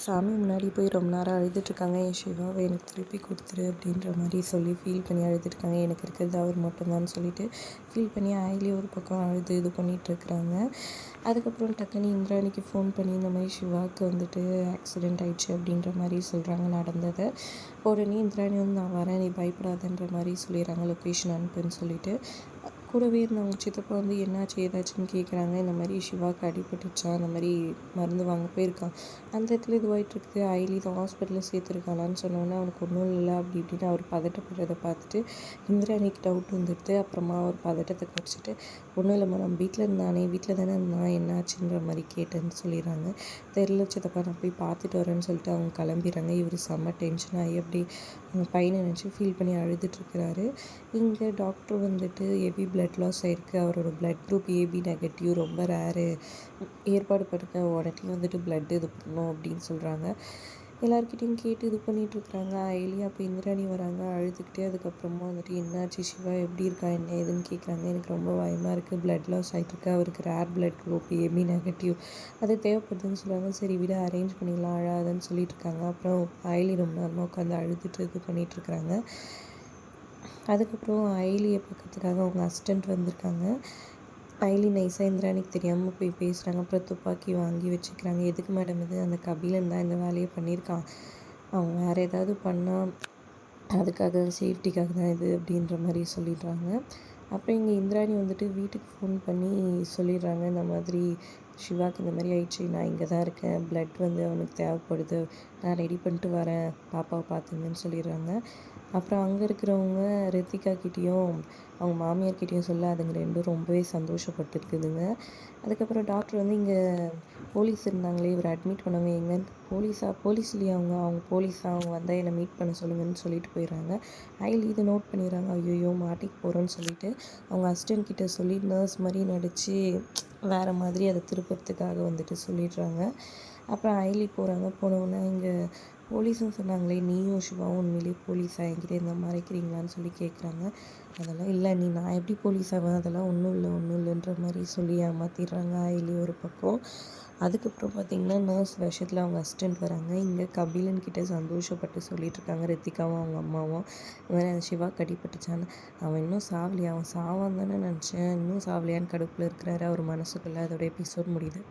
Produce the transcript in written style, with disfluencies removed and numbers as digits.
சாமி முன்னாடி போய் ரொம்ப நேரம் அழுதுட்டுருக்காங்க. என் சிவாவை எனக்கு திருப்பி கொடுத்துரு அப்படின்ற மாதிரி சொல்லி ஃபீல் பண்ணி அழுதுட்டுருக்காங்க. எனக்கு இருக்கிறது அவர் மட்டும்தான்னு சொல்லிட்டு ஃபீல் பண்ணி ஆயிலே ஒரு பக்கம் அழுது இது பண்ணிகிட்ருக்குறாங்க. அதுக்கப்புறம் டக்குன்னு இந்திராணிக்கு ஃபோன் பண்ணி இந்த மாதிரி சிவாவுக்கு வந்துட்டு ஆக்சிடெண்ட் ஆயிடுச்சு அப்படின்ற மாதிரி சொல்கிறாங்க நடந்ததை. உடனே இந்திராணி வந்து நான் வரேன், நீ பயப்படாதன்ற மாதிரி சொல்லிடுறாங்க, லொக்கேஷன் அனுப்புன்னு சொல்லிட்டு. கூடவே இருந்தவங்க சித்தப்பா வந்து என்னாச்சு ஏதாச்சுன்னு கேட்குறாங்க. இந்த மாதிரி சிவாவுக்கு அடிபட்டுச்சா, அந்த மாதிரி மருந்து வாங்க போயிருக்கான், அந்த இடத்துல இதுவாகிட்டுருக்குது, ஐலி தான் ஹாஸ்பிட்டலில் சேர்த்துருக்காளான்னு சொன்னோன்னே அவனுக்கு ஒன்றும் இல்லை அப்படி இப்படின்னு அவர் பதட்டப்படுறதை பார்த்துட்டு இந்திராணிக்கு டவுட் வந்துடுது. அப்புறமா அவர் பதட்டத்தை குறைச்சிட்டு ஒன்றும் இல்லைம்மா, நம்ம வீட்டில் இருந்தானே, வீட்டில் தானே இருந்தான், என்னாச்சுன்ற மாதிரி கேட்டேன்னு சொல்லிடுறாங்க. தெரில சித்தப்பா, நான் போய் பார்த்துட்டு வரேன்னு சொல்லிட்டு அவங்க கிளம்பிடுறாங்க. இவர் செம்ம டென்ஷன் ஆகி அப்படி அவங்க பையனை நினச்சி ஃபீல் பண்ணி அழுதுட்டுருக்கிறாரு. இங்கே டாக்டர் வந்துட்டு ஹெவி பிளட் லாஸ் ஆகிருக்கு, அவரோட பிளட் குரூப் ஏபி நெகட்டிவ், ரொம்ப ரேரு, ஏற்பாடு பண்ணுங்க, உடனே வந்துட்டு பிளட் இது பண்ணணும் அப்படின்னு சொல்கிறாங்க. எல்லாருக்கிட்டையும் கேட்டு இது பண்ணிகிட்ருக்குறாங்க. ஐலி அப்போ இந்திராணி வராங்க அழுதுகிட்டே. அதுக்கப்புறமா வந்துட்டு என்னாச்சு சிவா, எப்படி இருக்கா, என்ன ஏதுன்னு கேட்குறாங்க. எனக்கு ரொம்ப பயமாக இருக்குது, பிளட் லாஸ் ஆகிட்டுருக்கு, அவருக்கு rare blood group AB negative, அது தேவைப்படுதுன்னு சொல்கிறாங்க. சரி விட, அரேஞ்ச் பண்ணிடலாம், அழாதுன்னு சொல்லிட்டு இருக்காங்க. அப்புறம் ஐலி ரொம்ப நேரமாக உட்காந்து அழுதுட்டு இது பண்ணிகிட்ருக்குறாங்க. அதுக்கப்புறம் ஐலியை பார்க்கறதுக்காக அவங்க அசிஸ்டண்ட் வந்திருக்காங்க. ஐலி நைஸாக இந்திராணிக்கு தெரியாமல் போய் பேசுகிறாங்க. அப்புறம் துப்பாக்கி வாங்கி வச்சுக்கிறாங்க. எதுக்கு மேடம் இது, அந்த கபிலன் தான் இந்த வேலையை பண்ணியிருக்கான், அவன் வேறு ஏதாவது பண்ணால் அதுக்காக சேஃப்டிக்காக தான் இது அப்படின்ற மாதிரி சொல்லிடுறாங்க. அப்புறம் இங்கே இந்திராணி வந்துட்டு வீட்டுக்கு ஃபோன் பண்ணி சொல்லிடுறாங்க, இந்த மாதிரி சிவாக்கு இந்த மாதிரி ஆயிடுச்சு, நான் இங்கே தான் இருக்கேன், பிளட் வந்து அவனுக்கு தேவைப்படுது, நான் ரெடி பண்ணிட்டு வரேன், பாப்பாவை பார்த்துங்கன்னு சொல்லிடுறாங்க. அப்புறம் அங்கே இருக்கிறவங்க ரித்திகா கிட்டேயும் அவங்க மாமியார்கிட்டையும் சொல்ல அதுங்க ரெண்டும் ரொம்பவே சந்தோஷப்பட்டுருக்குதுங்க. அதுக்கப்புறம் டாக்டர் வந்து இங்கே போலீஸ் இருந்தாங்களே, இவர் அட்மிட் பண்ணவங்க எங்கன்னு, போலீஸ் இல்லையா, அவங்க போலீஸ் தான், அவங்க வந்தால் என்னை மீட் பண்ண சொல்லுங்கன்னு சொல்லிட்டு போயிடுறாங்க. ஐலி இதை நோட் பண்ணிடுறாங்க. ஐயோ மாட்டிக்கு போகிறோன்னு சொல்லிட்டு அவங்க அசிஸ்டன்ட் கிட்ட சொல்லி நர்ஸ் மாதிரி நடித்து வேறு மாதிரி அதை திருப்பறதுக்காக வந்துட்டு சொல்லிடுறாங்க. அப்புறம் ஐலி போகிறாங்க. போனவுடனே இங்கே போலீஸ்னு சொன்னாங்களே, நீயும் சிவாவும் உண்மையிலேயே போலீஸாக, என்கிட்ட இந்த மறைக்கிறீங்களான்னு சொல்லி கேட்குறாங்க. அதெல்லாம் இல்லை, நான் எப்படி போலீஸ் ஆவேன், அதெல்லாம் ஒன்றும் இல்லைன்ற மாதிரி சொல்லி ஏமாற்றிடுறாங்க ஐலி ஒரு பக்கம். அதுக்கப்புறம் பார்த்திங்கன்னா நர்ஸ் விஷயத்தில் அவங்க அசிஸ்டண்ட் வராங்க. இங்கே கபிலன் கிட்டே சந்தோஷப்பட்டு சொல்லிகிட்ருக்காங்க ரித்திகாவும் அவங்க அம்மாவும், இந்த மாதிரி அந்த சிவா கடிப்பட்டுச்சான்னு. அவன் இன்னும் சாவலையா, அவன் சாவான் தானே நினச்சேன், இன்னும் சாவலையான்னு கடுப்பில் இருக்கிறாரு அவர் மனசுக்குள்ளே. அதோட எபிசோட் முடியுது.